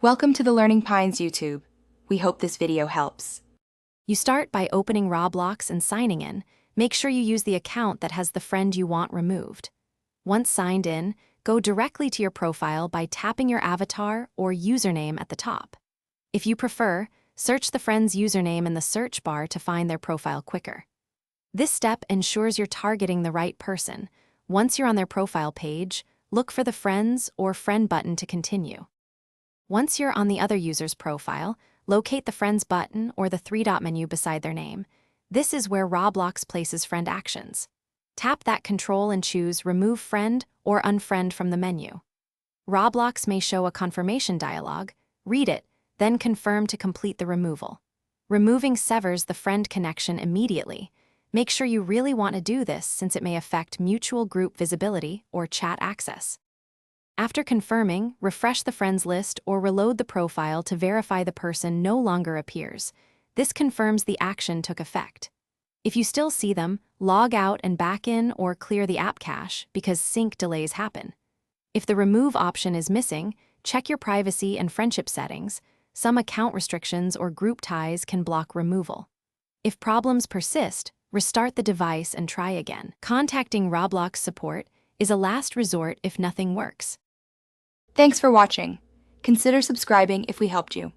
Welcome to the Learning Pines YouTube. We hope this video helps. You start by opening Roblox and signing in. Make sure you use the account that has the friend you want removed. Once signed in, go directly to your profile by tapping your avatar or username at the top. If you prefer, search the friend's username in the search bar to find their profile quicker. This step ensures you're targeting the right person. Once you're on their profile page, look for the Friends or Friend button to continue. Once you're on the other user's profile, locate the Friends button or the three-dot menu beside their name. This is where Roblox places friend actions. Tap that control and choose Remove Friend or Unfriend from the menu. Roblox may show a confirmation dialog. Read it, then confirm to complete the removal. Removing severs the friend connection immediately. Make sure you really want to do this since it may affect mutual group visibility or chat access. After confirming, refresh the friends list or reload the profile to verify the person no longer appears. This confirms the action took effect. If you still see them, log out and back in or clear the app cache because sync delays happen. If the remove option is missing, check your privacy and friendship settings. Some account restrictions or group ties can block removal. If problems persist, restart the device and try again. Contacting Roblox support is a last resort if nothing works. Thanks for watching. Consider subscribing if we helped you.